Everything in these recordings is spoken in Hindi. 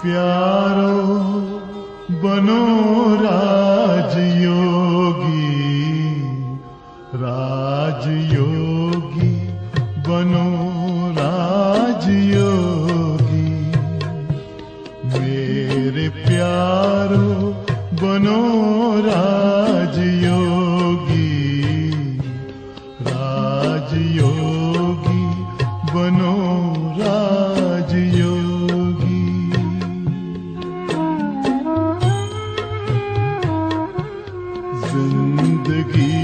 प्यारो बनो राजयोगी बनो राजयोगी। मेरे प्यारो बनो राजयोगी, राजयोगी बनो राजयोगी। जिंदगी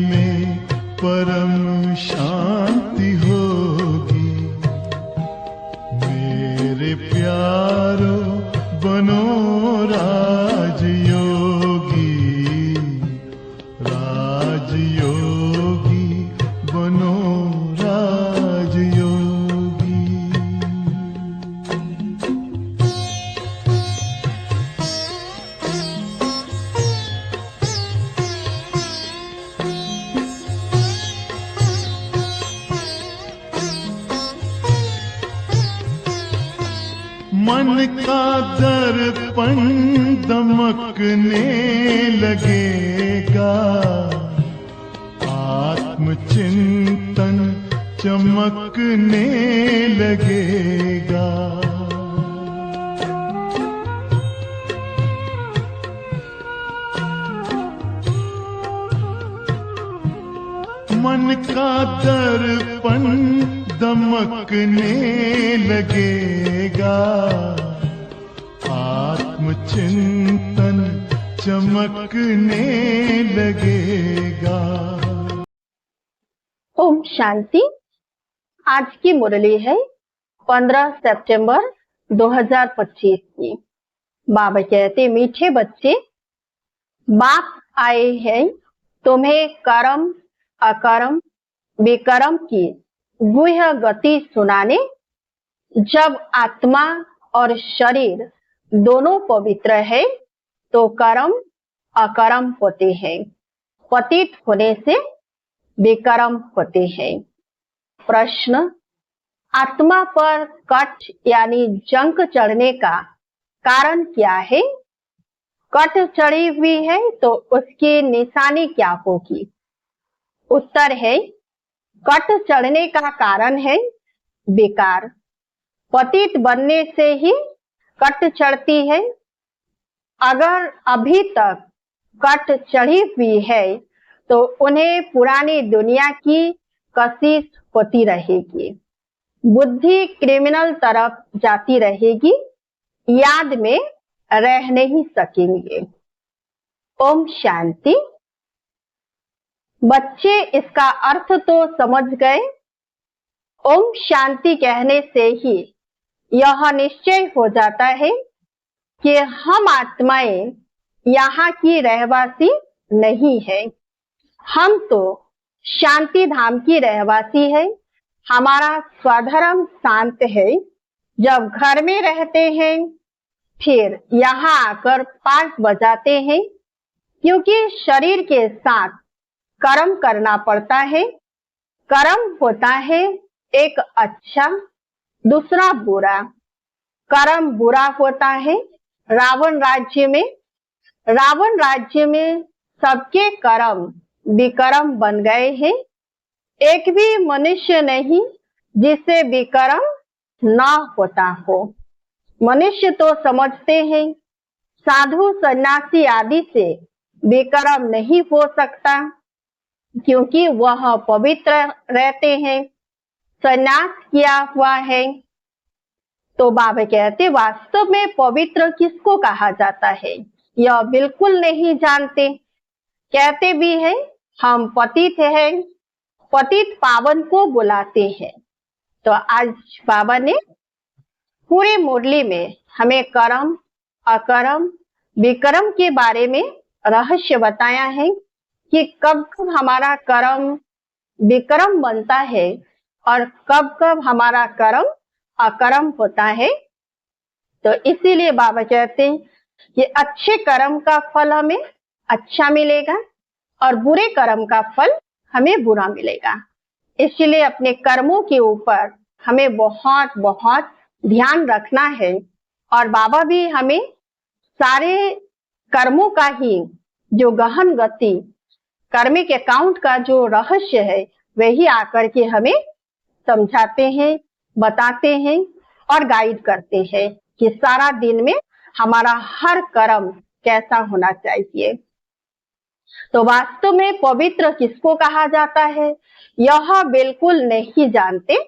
में परम शांति होगी। मेरे प्यारो बनो राजयोगी, राजयोगी बनो राजयोगी। मन का दर्पण दमकने लगेगा, आत्मचिंतन चमकने लगेगा। मन का दर्पण दमकने लगेगा, आत्मचिंतन चमकने लगेगा। ओम शांति। आज की मुरली है 15 सितंबर 2025 की। बाबा कहते, मीठे बच्चे, बाप आए हैं तुम्हें कर्म अकर्म विकर्म की गुह्य गति सुनाने। जब आत्मा और शरीर दोनों पवित्र है तो कर्म अकर्म होते हैं, पतित होने से विकर्म होते हैं। प्रश्न, आत्मा पर कट यानी जंक चढ़ने का कारण क्या है? कट चढ़ी हुई है तो उसकी निशानी क्या होगी? उत्तर है, कट चढ़ने का कारण है विकार। पतित बनने से ही कट चढ़ती है। अगर अभी तक कट चढ़ी हुई है तो उन्हें पुरानी दुनिया की कशिश होती रहेगी, बुद्धि क्रिमिनल तरफ जाती रहेगी, याद में रह नहीं सकेंगे। ओम शांति। बच्चे इसका अर्थ तो समझ गए। ओम शांति कहने से ही यह निश्चय हो जाता है कि हम आत्माएं यहाँ की रहवासी नहीं है। हम तो शांति धाम की रहवासी है। हमारा स्वधर्म शांत है। जब घर में रहते हैं फिर यहाँ आकर पाठ बजाते हैं, क्योंकि शरीर के साथ कर्म करना पड़ता है। कर्म होता है एक अच्छा, दूसरा बुरा। कर्म बुरा होता है रावण राज्य में। रावण राज्य में सबके कर्म विकर्म बन गए हैं। एक भी मनुष्य नहीं जिसे विकर्म न होता हो। मनुष्य तो समझते हैं साधु सन्यासी आदि से विकर्म नहीं हो सकता, क्योंकि वह पवित्र रहते हैं, सन्यास किया हुआ है। तो बाबा कहते, वास्तव में पवित्र किसको कहा जाता है यह बिल्कुल नहीं जानते। कहते भी हैं हम पतित हैं, पतित पावन को बुलाते हैं। तो आज बाबा ने पूरी मुरली में हमें कर्म अकर्म विकर्म के बारे में रहस्य बताया है कि कब कब हमारा कर्म विकर्म बनता है और कब कब हमारा कर्म अकर्म होता है। तो इसीलिए बाबा कहते हैं कि अच्छे कर्म का फल हमें अच्छा मिलेगा और बुरे कर्म का फल हमें बुरा मिलेगा। इसलिए अपने कर्मों के ऊपर हमें बहुत बहुत ध्यान रखना है और बाबा भी हमें सारे कर्मों का ही जो गहन गति, कर्मिक अकाउंट का जो रहस्य है वही आकर के हमें समझाते हैं, बताते हैं और गाइड करते हैं कि सारा दिन में हमारा हर कर्म कैसा होना चाहिए। तो वास्तव में पवित्र किसको कहा जाता है यह बिल्कुल नहीं जानते।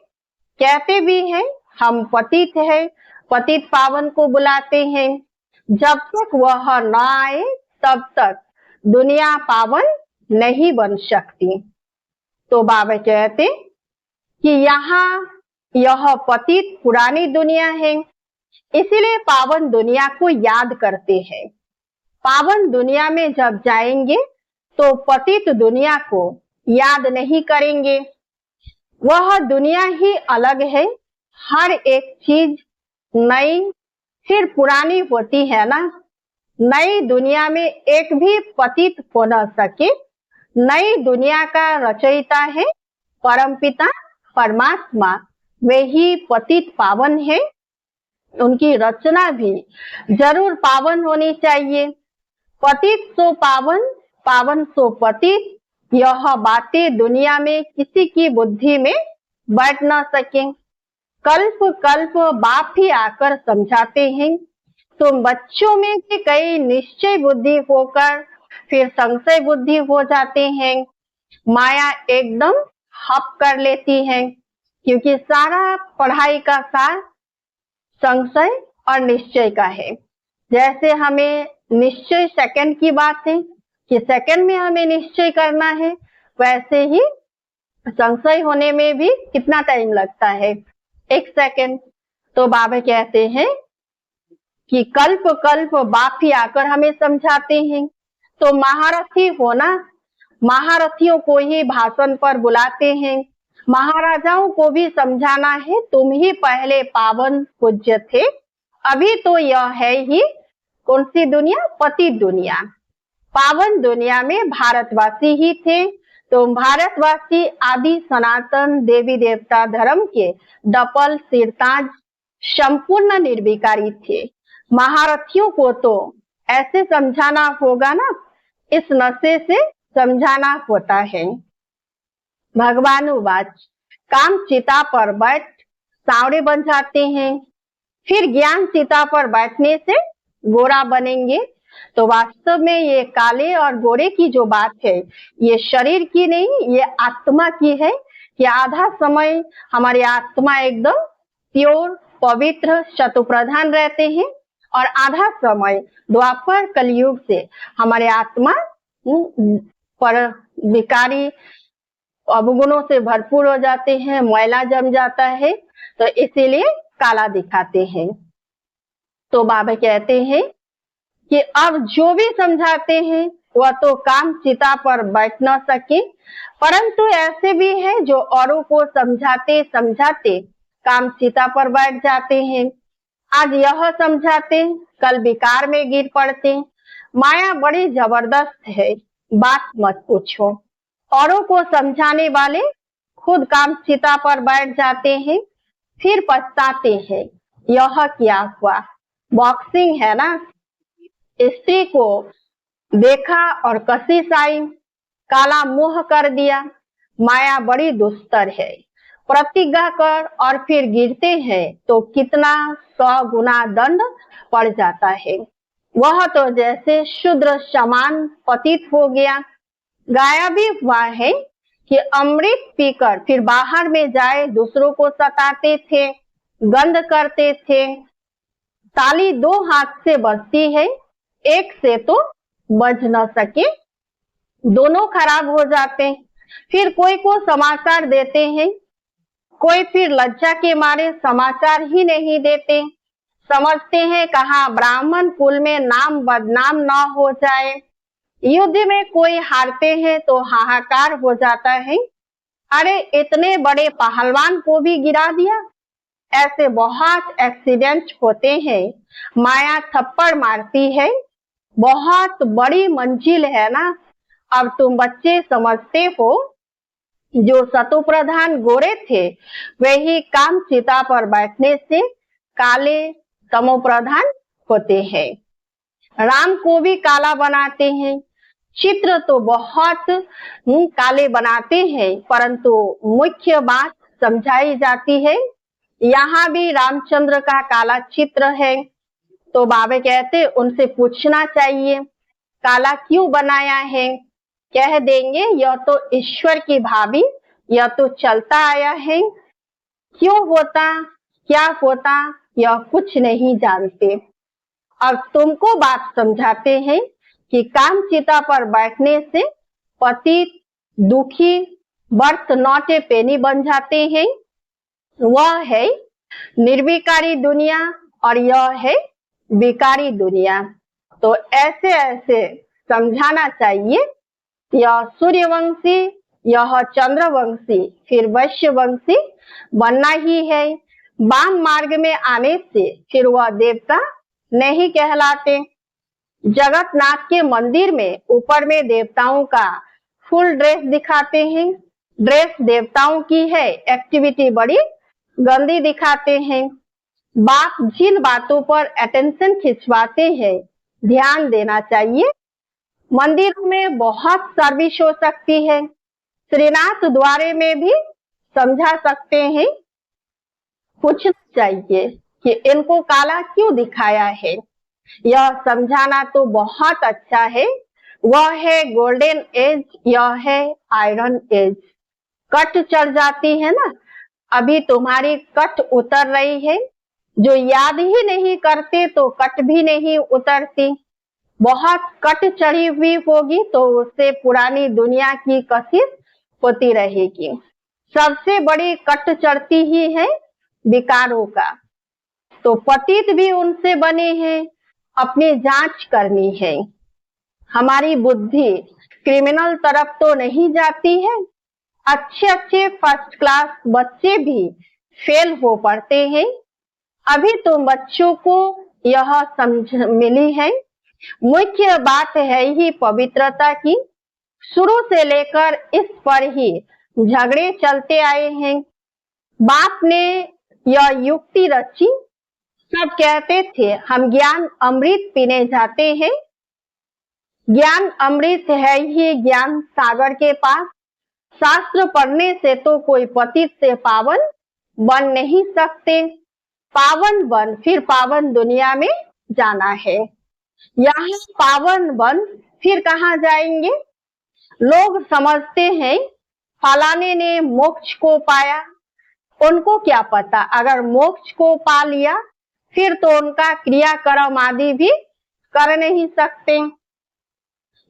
कहते भी हैं हम पतित है, पतित पावन को बुलाते हैं। जब तक वह न आए तब तक दुनिया पावन नहीं बन सकती। तो बाबा कहते कि यहाँ यह पतित पुरानी दुनिया है, इसीलिए पावन दुनिया को याद करते हैं। पावन दुनिया में जब जाएंगे तो पतित दुनिया को याद नहीं करेंगे। वह दुनिया ही अलग है, हर एक चीज नई फिर पुरानी होती है ना। नई दुनिया में एक भी पतित हो न सके। नई दुनिया का रचयिता है परमपिता परमात्मा, वे ही पतित पावन है। उनकी रचना भी जरूर पावन होनी चाहिए। पतित सो पावन, पावन सो पतित, यह बातें दुनिया में किसी की बुद्धि में बैठ न सके। कल्प कल्प बाप ही आकर समझाते हैं। तुम बच्चों में भी कई निश्चय बुद्धि होकर फिर संशय बुद्धि हो जाते हैं। माया एकदम हप कर लेती है, क्योंकि सारा पढ़ाई का सार संशय और निश्चय का है। जैसे हमें निश्चय सेकंड की बात है कि सेकंड में हमें निश्चय करना है, वैसे ही संशय होने में भी कितना टाइम लगता है, 1 सेकंड। तो बाबा कहते हैं कि कल्प कल्प बाप ही आकर हमें समझाते हैं। तो महारथी होना, महारथियों को ही भाषण पर बुलाते हैं। महाराजाओं को भी समझाना है, तुम ही पहले पावन पूज्य थे। अभी तो यह है ही कौन सी दुनिया, पतित दुनिया। पावन दुनिया में भारतवासी ही थे। तो भारतवासी आदि सनातन देवी देवता धर्म के डपल सिरताज संपूर्ण निर्विकारी थे। महारथियों को तो ऐसे समझाना होगा ना, इस नशे से समझाना होता है। भगवानुवाच, काम चिता पर बैठ सांवरे बन जाते हैं, फिर ज्ञान चिता पर बैठने से गोरा बनेंगे। तो वास्तव में ये काले और गोरे की जो बात है, ये शरीर की नहीं, ये आत्मा की है कि आधा समय हमारी आत्मा एकदम प्योर पवित्र शतुप्रधान रहते हैं और आधा समय द्वापर कलयुग से हमारे आत्मा पर विकारी अवगुणों से भरपूर हो जाते हैं, मैला जम जाता है, तो इसीलिए काला दिखाते हैं। तो बाबा कहते हैं कि अब जो भी समझाते हैं वह तो काम चिता पर बैठ न सके, परंतु ऐसे भी हैं जो औरों को समझाते समझाते काम चिता पर बैठ जाते हैं। आज यह समझाते, कल विकार में गिर पड़ते। माया बड़ी जबरदस्त है, बात मत पूछो। औरों को समझाने वाले खुद काम चिता पर बैठ जाते हैं, फिर पछताते हैं, यह क्या हुआ। बॉक्सिंग है ना, स्त्री को देखा और कशिश आई, काला मुंह कर दिया। माया बड़ी दुस्तर है। प्रतिज्ञा कर और फिर गिरते हैं तो कितना 100 गुना दंड पड़ जाता है। वह तो जैसे शूद्र समान पतित हो गया। गाया भी हुआ है कि अमृत पीकर फिर बाहर में जाए दूसरों को सताते थे, गंध करते थे। ताली 2 हाथ से बजती है, एक से तो बज न सके, दोनों खराब हो जाते। फिर कोई को समाचार देते हैं, कोई फिर लज्जा के मारे समाचार ही नहीं देते। समझते हैं कहाँ ब्राह्मण कुल में नाम बदनाम न हो जाए। युद्ध में कोई हारते हैं तो हाहाकार हो जाता है, अरे इतने बड़े पहलवान को भी गिरा दिया। ऐसे बहुत एक्सीडेंट होते हैं। माया थप्पड़ मारती है, बहुत बड़ी मंजिल है ना। अब तुम बच्चे समझते हो, जो शतुप्रधान गोरे थे वही काम चिता पर बैठने से काले तमो प्रधान होते हैं। राम को भी काला बनाते हैं। चित्र तो बहुत काले बनाते हैं, परंतु मुख्य बात समझाई जाती है। यहाँ भी रामचंद्र का काला चित्र है। तो बाबा कहते उनसे पूछना चाहिए काला क्यों बनाया है। कह देंगे यह तो ईश्वर की भाभी, यह तो चलता आया है। क्यों होता, क्या होता, यह कुछ नहीं जानते। अब तुमको बात समझाते हैं कि कामचिता पर बैठने से पतित, दुखी, बर्थ नॉट ए पेनी बन जाते हैं। वह है निर्विकारी दुनिया और यह है विकारी दुनिया। तो ऐसे ऐसे समझाना चाहिए। यह सूर्यवंशी, यह चंद्रवंशी, फिर वैश्यवंशी बनना ही है। वाम मार्ग में आने से फिर वह देवता नहीं कहलाते। जगन्नाथ के मंदिर में ऊपर में देवताओं का फुल ड्रेस दिखाते हैं। ड्रेस देवताओं की है, एक्टिविटी बड़ी गंदी दिखाते हैं। बाप जिन बातों पर अटेंशन खिंचवाते हैं ध्यान देना चाहिए। मंदिरों में बहुत सर्विस हो सकती है। श्रीनाथ द्वारे में भी समझा सकते हैं। पूछना चाहिए कि इनको काला क्यों दिखाया है। यह समझाना तो बहुत अच्छा है। वह है गोल्डन एज, यह है आयरन एज। कट चढ़ जाती है ना, अभी तुम्हारी कट उतर रही है। जो याद ही नहीं करते तो कट भी नहीं उतरती। बहुत कट चढ़ी हुई होगी तो उससे पुरानी दुनिया की कशिश होती रहेगी। सबसे बड़ी कट चढ़ती ही है विकारों का। तो पतित भी उनसे बने हैं। अपनी जांच करनी है। हमारी बुद्धि क्रिमिनल तरफ तो नहीं जाती है। अच्छे अच्छे फर्स्ट क्लास बच्चे भी फेल हो पड़ते हैं। अभी तो बच्चों को यह समझ मिली है। मुख्य बात है ही पवित्रता की। शुरू से लेकर इस पर ही झगड़े चलते आए हैं। बाप ने यह युक्ति रची। सब कहते थे हम ज्ञान अमृत पीने जाते हैं। ज्ञान अमृत है ही ज्ञान सागर के पास। शास्त्र पढ़ने से तो कोई पतित से पावन बन नहीं सकते। पावन बन फिर पावन दुनिया में जाना है। यहाँ पावन बन फिर कहाँ जाएंगे। लोग समझते हैं फलाने ने मोक्ष को पाया। उनको क्या पता अगर मोक्ष को पा लिया फिर तो उनका क्रियाकर्म आदि भी कर नहीं सकते।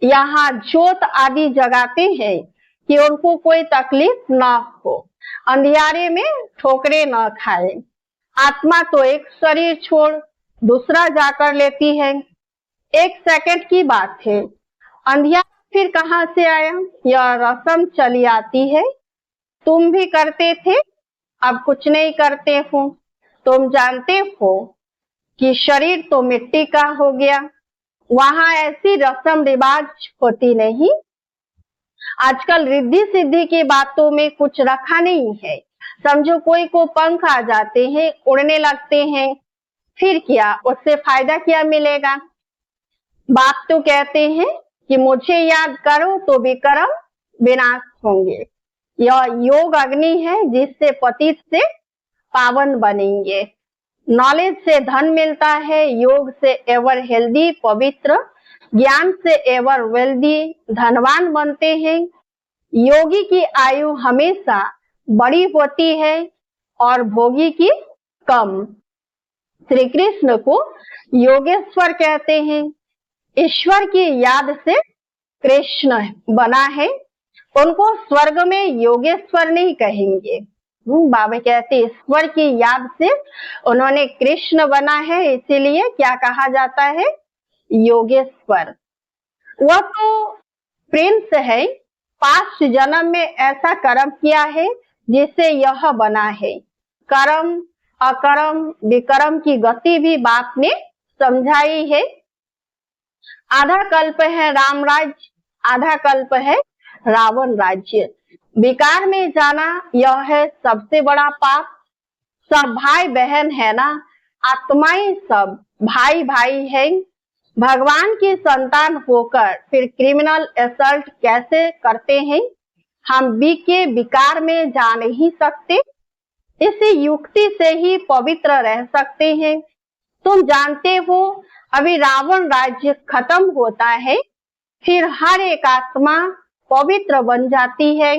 यहाँ ज्योत आदि जगाते हैं कि उनको कोई तकलीफ न हो, अंधियारे में ठोकरे न खाए। आत्मा तो एक शरीर छोड़ दूसरा जाकर लेती है। एक सेकंड की बात है। अंधियारा फिर कहाँ से आया। यह रस्म चली आती है। तुम भी करते थे, अब कुछ नहीं करते हो। तुम जानते हो कि शरीर तो मिट्टी का हो गया। वहां ऐसी रस्म रिवाज होती नहीं। आजकल रिद्धि सिद्धि की बातों में कुछ रखा नहीं है। समझो कोई को पंख आ जाते हैं, उड़ने लगते हैं, फिर क्या, उससे फायदा क्या मिलेगा। बाप तो कहते हैं कि मुझे याद करो तो विकर्म विनाश होंगे। यह योग अग्नि है जिससे पतित से पावन बनेंगे। नॉलेज से धन मिलता है, योग से एवर हेल्दी पवित्र, ज्ञान से एवर वेल्दी धनवान बनते हैं। योगी की आयु हमेशा बड़ी होती है और भोगी की कम। श्री कृष्ण को योगेश्वर कहते हैं। ईश्वर की याद से कृष्ण बना है। उनको स्वर्ग में योगेश्वर नहीं कहेंगे। बाबा कहते ईश्वर की याद से उन्होंने कृष्ण बना है, इसीलिए क्या कहा जाता है, योगेश्वर। वह तो प्रिंस है। पास्ट जन्म में ऐसा कर्म किया है जिससे यह बना है। कर्म अकर्म विकर्म की गति भी बाप ने समझाई है। आधा कल्प है राम राज्य, आधा कल्प है रावण राज्य। विकार में जाना यह है सबसे बड़ा पाप। सब भाई बहन है ना, आत्माएं सब भाई भाई हैं। भगवान की संतान होकर फिर क्रिमिनल असल्ट कैसे करते हैं? हम बी के विकार में जा नहीं सकते। इसी युक्ति से ही पवित्र रह सकते हैं। तुम जानते हो, अभी रावण राज्य खत्म होता है, फिर हर एक आत्मा पवित्र बन जाती है।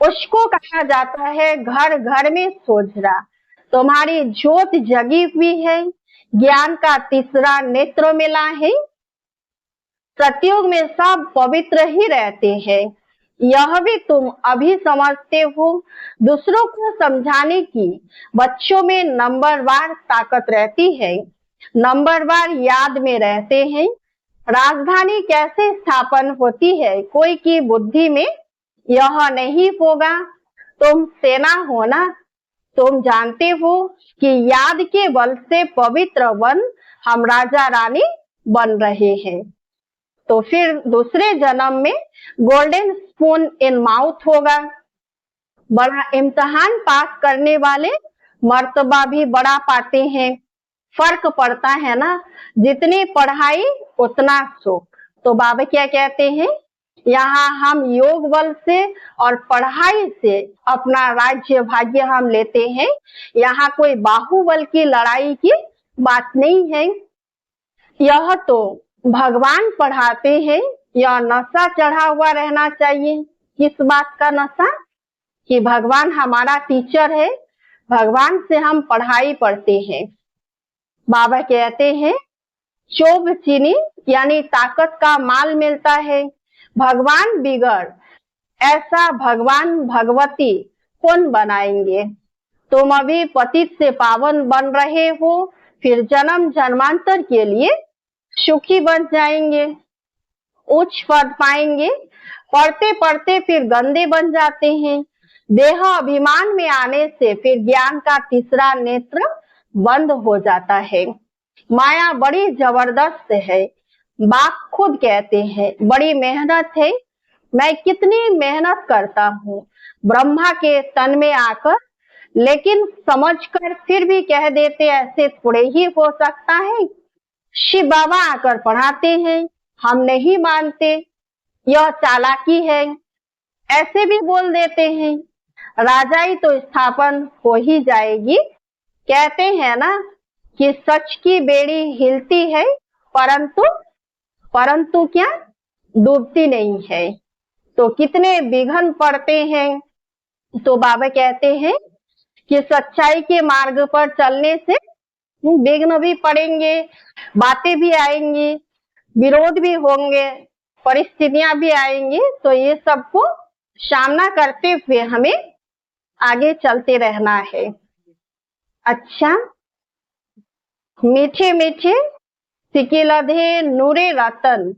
उसको कहा जाता है घर घर में सोझरा। तुम्हारी ज्योत जगी हुई है, ज्ञान का तीसरा नेत्र मिला है। सतयुग में सब पवित्र ही रहते हैं, यह भी तुम अभी समझते हो। दूसरों को समझाने की बच्चों में नंबरवार ताकत रहती है, नंबरवार याद में रहते हैं। राजधानी कैसे स्थापन होती है, कोई की बुद्धि में यह नहीं होगा। तुम सेना हो ना, तुम जानते हो कि याद के बल से पवित्र बन हम राजा रानी बन रहे हैं। तो फिर दूसरे जन्म में गोल्डन स्पून इन माउथ होगा। बड़ा इम्तिहान पास करने वाले मर्तबा भी बड़ा पाते हैं। फर्क पड़ता है ना, जितनी पढ़ाई उतना सुख। तो बाबा क्या कहते हैं, यहाँ हम योग बल से और पढ़ाई से अपना राज्य भाग्य हम लेते हैं। यहाँ कोई बाहुबल की लड़ाई की बात नहीं है। यह तो भगवान पढ़ाते हैं। यह नशा चढ़ा हुआ रहना चाहिए। किस बात का नशा? कि भगवान हमारा टीचर है, भगवान से हम पढ़ाई पढ़ते हैं। बाबा कहते हैं चोब चीनी यानी ताकत का माल मिलता है, भगवान बिगड़ ऐसा भगवान भगवती कौन बनाएंगे। तुम अभी पतित से पावन बन रहे हो, फिर जन्म जन्मांतर के लिए सुखी बन जाएंगे, उच्च पद पाएंगे। पढ़ते पढ़ते फिर गंदे बन जाते हैं। देह अभिमान में आने से फिर ज्ञान का तीसरा नेत्र बंद हो जाता है। माया बड़ी जबरदस्त है। बाप खुद कहते हैं बड़ी मेहनत है। मैं कितनी मेहनत करता हूँ ब्रह्मा के तन में आकर, लेकिन समझकर फिर भी कह देते ऐसे थोड़े ही हो सकता है। शिव बाबा आकर पढ़ाते हैं, हम नहीं मानते, यह चालाकी है, ऐसे भी बोल देते हैं। राजाई तो स्थापन हो ही जाएगी। कहते हैं ना कि सच की बेड़ी हिलती है, परंतु क्या डूबती नहीं है। तो कितने विघ्न पड़ते हैं। तो बाबा कहते हैं कि सच्चाई के मार्ग पर चलने से विघ्न भी पड़ेंगे, बातें भी आएंगी, विरोध भी होंगे, परिस्थितियां भी आएंगी। तो ये सबको सामना करते हुए हमें आगे चलते रहना है। अच्छा, मीठे मीठे सिकिलधे नूरे रतन,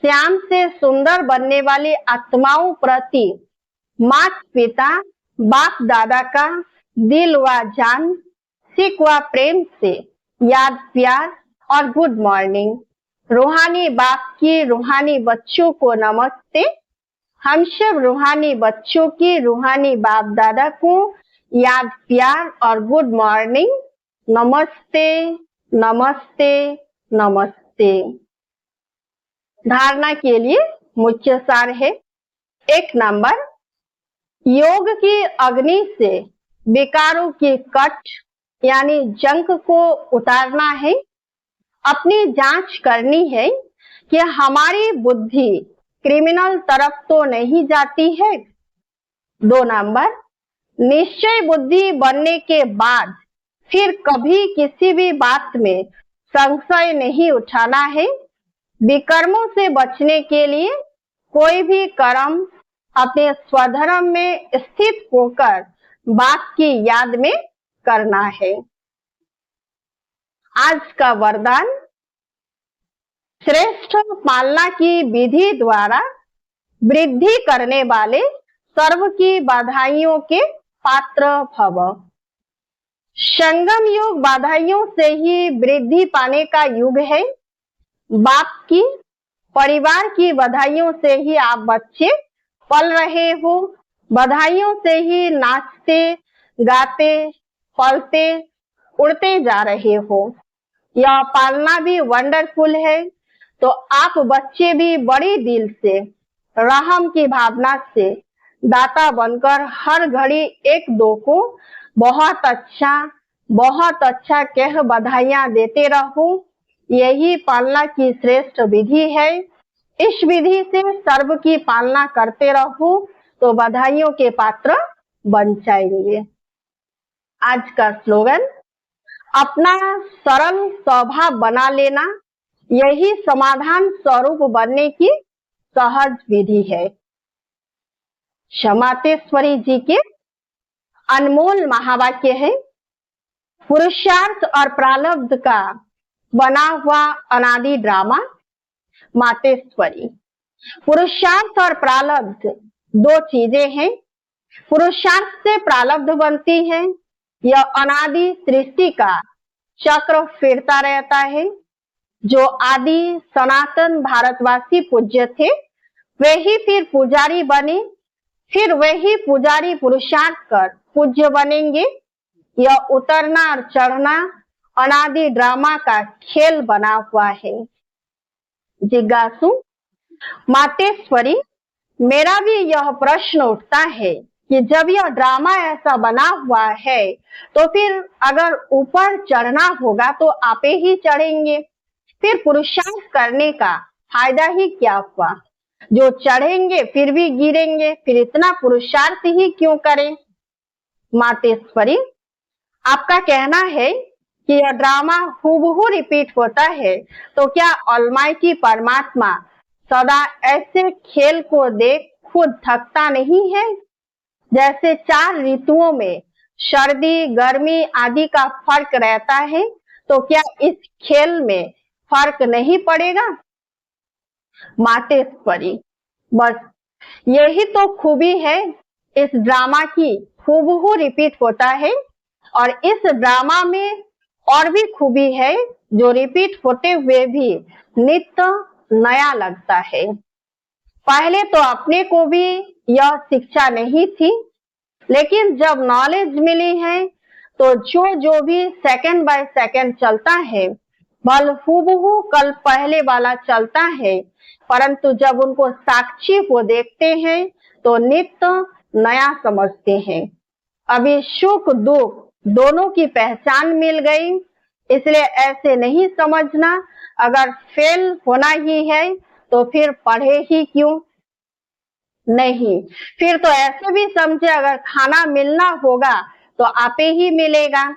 श्याम से सुंदर बनने वाली आत्माओं प्रति माता पिता बाप दादा का दिल व जान सिख व प्रेम से याद प्यार और गुड मॉर्निंग। रूहानी बाप की रूहानी बच्चों को नमस्ते। हम सब रूहानी बच्चों की रूहानी बाप दादा को याद प्यार और गुड मॉर्निंग। नमस्ते नमस्ते नमस्ते। धारणा के लिए मुख्य सार है। 1 नंबर, योग की अग्नि से विकारों की कट यानी जंक को उतारना है। अपनी जांच करनी है कि हमारी बुद्धि क्रिमिनल तरफ तो नहीं जाती है। 2 नंबर, निश्चय बुद्धि बनने के बाद फिर कभी किसी भी बात में संशय नहीं उठाना है। विकर्मों से बचने के लिए कोई भी कर्म अपने स्वधर्म में स्थित होकर बाप की याद में करना है। आज का वरदान, श्रेष्ठ पालना की विधि द्वारा वृद्धि करने वाले सर्व की बधाइयों के पात्र भव। संगम युग बधाइयों से ही वृद्धि पाने का युग है। बाप की परिवार की बधाइयों से ही आप बच्चे पल रहे हो। बधाइयों से ही नाचते गाते पलते उड़ते जा रहे हो। यह पालना भी वंडरफुल है। तो आप बच्चे भी बड़ी दिल से, रहम की भावना से दाता बनकर हर घड़ी एक दो को बहुत अच्छा कह बधाइयां देते रहो। यही पालना की श्रेष्ठ विधि है। इस विधि से सर्व की पालना करते रहो तो बधाइयों के पात्र बन जाएंगे। आज का स्लोगन, अपना सरल स्वभाव बना लेना यही समाधान स्वरूप बनने की सहज विधि है। क्षमातेश्वरी जी के अनमोल महावाक्य है, पुरुषार्थ और प्रारब्ध का बना हुआ अनादि ड्रामा मातेश्वरी। पुरुषार्थ और प्रारब्ध दो चीजें हैं। पुरुषार्थ से प्रारब्ध बनती है। यह अनादि सृष्टि का चक्र फिरता रहता है। जो आदि सनातन भारतवासी पूज्य थे वे ही फिर पुजारी बने, फिर वही पुजारी पुरुषार्थ कर पूज्य बनेंगे। यह उतरना और चढ़ना अनादि ड्रामा का खेल बना हुआ है। जिज्ञासु मातेश्वरी, मेरा भी यह प्रश्न उठता है कि जब यह ड्रामा ऐसा बना हुआ है तो फिर अगर ऊपर चढ़ना होगा तो आपे ही चढ़ेंगे, फिर पुरुषार्थ करने का फायदा ही क्या हुआ। जो चढ़ेंगे फिर भी गिरेंगे, फिर इतना पुरुषार्थ ही क्यों करें। मातेश्वरी, आपका कहना है कि यह ड्रामा हूबहू रिपीट होता है, तो क्या ऑलमाइटी परमात्मा सदा ऐसे खेल को देख खुद थकता नहीं है। जैसे 4 ऋतुओं में सर्दी गर्मी आदि का फर्क रहता है, तो क्या इस खेल में फर्क नहीं पड़ेगा। मातेश्वरी, बस यही तो खूबी है इस ड्रामा की, हूबहू रिपीट होता है। और इस ड्रामा में और भी खूबी है, जो रिपीट होते हुए भी नित्य नया लगता है। पहले तो अपने को भी यह शिक्षा नहीं थी, लेकिन जब नॉलेज मिली है तो जो भी सेकंड बाय सेकंड चलता है बल हूबहू कल पहले वाला चलता है, परंतु जब उनको साक्षी को देखते हैं तो नित्य नया समझते हैं। अभी सुख दुख दोनों की पहचान मिल गई, इसलिए ऐसे नहीं समझना अगर फेल होना ही है तो फिर पढ़े ही क्यों। नहीं, फिर तो ऐसे भी समझे अगर खाना मिलना होगा तो आपे ही मिलेगा,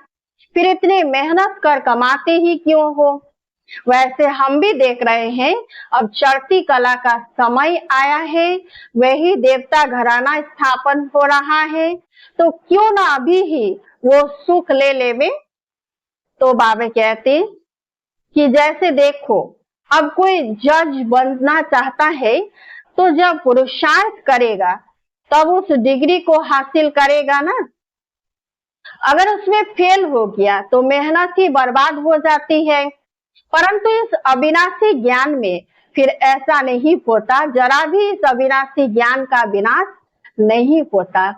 फिर इतनी मेहनत कर कमाते ही क्यों हो। वैसे हम भी देख रहे हैं अब चढ़ती कला का समय आया है, वही देवता घराना स्थापन हो रहा है, तो क्यों ना अभी ही वो सुख ले लेवे। तो बाबा कहते कि जैसे देखो अब कोई जज बनना चाहता है तो जब पुरुषार्थ करेगा तब उस डिग्री को हासिल करेगा ना। अगर उसमें फेल हो गया तो मेहनत ही बर्बाद हो जाती है। परंतु इस अविनाशी ज्ञान में फिर ऐसा नहीं होता, जरा भी इस अविनाशी ज्ञान का विनाश नहीं होता।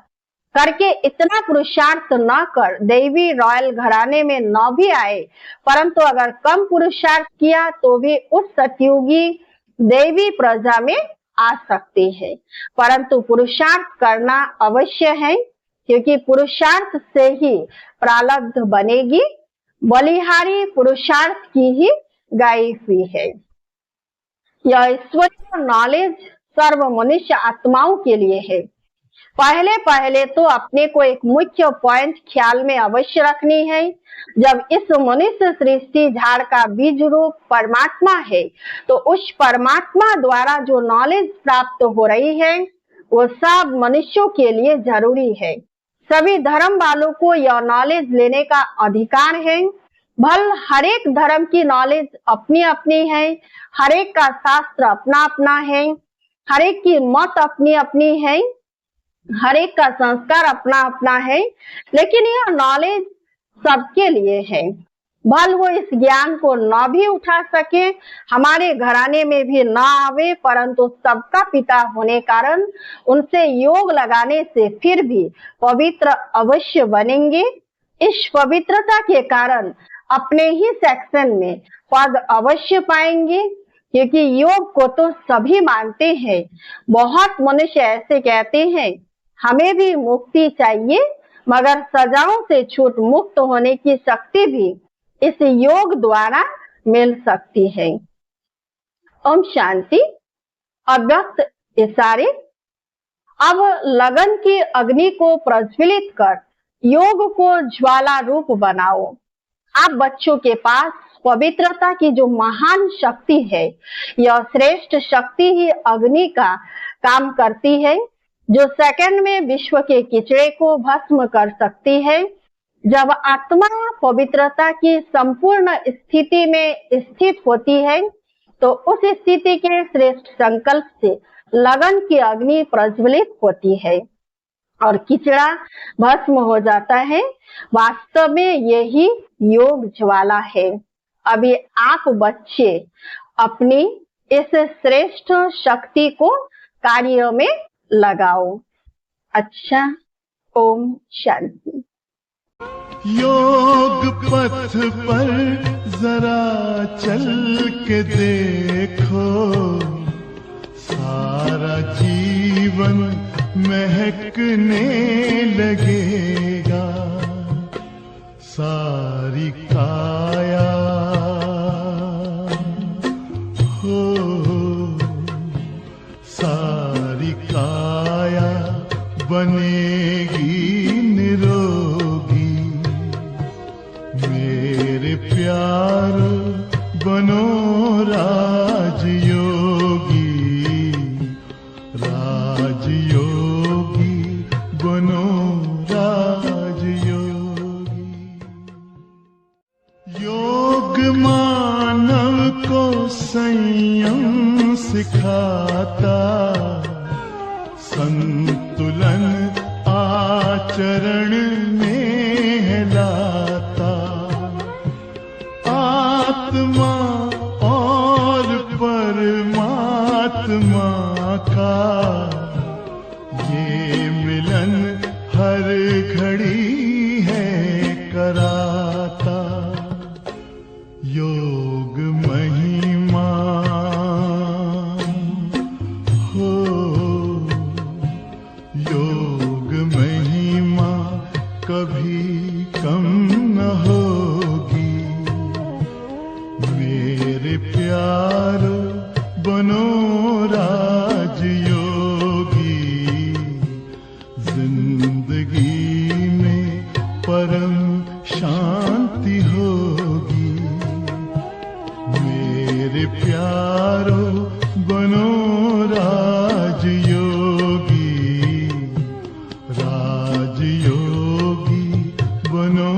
करके इतना पुरुषार्थ न कर दैवी रॉयल घराने में न भी आए, परंतु अगर कम पुरुषार्थ किया तो भी उस सतयुगी दैवी प्रजा में आ सकते हैं। परंतु पुरुषार्थ करना अवश्य है, क्योंकि पुरुषार्थ से ही प्रारब्ध बनेगी। बलिहारी पुरुषार्थ की ही गाई हुई है। यह ईश्वरीय नॉलेज सर्व मनुष्य आत्माओं के लिए है। पहले तो अपने को एक मुख्य पॉइंट ख्याल में अवश्य रखनी है। जब इस मनुष्य सृष्टि झाड़ का बीज रूप परमात्मा है, तो उस परमात्मा द्वारा जो नॉलेज प्राप्त हो रही है वो सब मनुष्यों के लिए जरूरी है। सभी धर्म वालों को यह नॉलेज लेने का अधिकार है। भल हर एक धर्म की नॉलेज अपनी अपनी है, हर एक का शास्त्र अपना अपना है, हर एक की मत अपनी अपनी है, हर एक का संस्कार अपना अपना है, लेकिन यह नॉलेज सबके लिए है। भल वो इस ज्ञान को न भी उठा सके, हमारे घराने में भी न आवे, परंतु सबका पिता होने कारण उनसे योग लगाने से फिर भी पवित्र अवश्य बनेंगे। इस पवित्रता के कारण अपने ही सेक्शन में पद अवश्य पाएंगे, क्योंकि योग को तो सभी मानते हैं। बहुत मनुष्य ऐसे कहते हैं हमें भी मुक्ति चाहिए, मगर सजाओं से छूट मुक्त होने की शक्ति भी इस योग द्वारा मिल सकती है। ओम शांति। अव्यक्त इशारे। अब लगन की अग्नि को प्रज्वलित कर योग को ज्वाला रूप बनाओ। आप बच्चों के पास पवित्रता की जो महान शक्ति है, यह श्रेष्ठ शक्ति ही अग्नि का काम करती है, जो सेकंड में विश्व के कीचड़े को भस्म कर सकती है। जब आत्मा पवित्रता की संपूर्ण स्थिति में स्थित होती है, तो उस स्थिति के श्रेष्ठ संकल्प से लगन की अग्नि प्रज्वलित होती है और कीचड़ा भस्म हो जाता है। वास्तव में यही योग ज्वाला है। अभी आप बच्चे अपनी इस श्रेष्ठ शक्ति को कार्य में लगाओ। अच्छा, ओम शांति। योग पथ पर जरा चल के देखो, सारा जीवन महकने लगेगा। सारी काया हो, सारी काया बनेगी निरोगी। मेरे प्यारो बनो राजयोगी, राजयोगी बनो राजयोगी। योग मानव को संयम सिखाता, संतुलन आचरण में लाता। आत्मा और परमात्मा का ये मिलन हर घड़ी है कराता। योग महिमा हो, योग महिमा कभी कम न होगी। मेरे प्यारो बनो राजयोगी, जिंदगी में परम शांति होगी। मेरे प्यारो बनो राजयोगी, राजयोगी बनो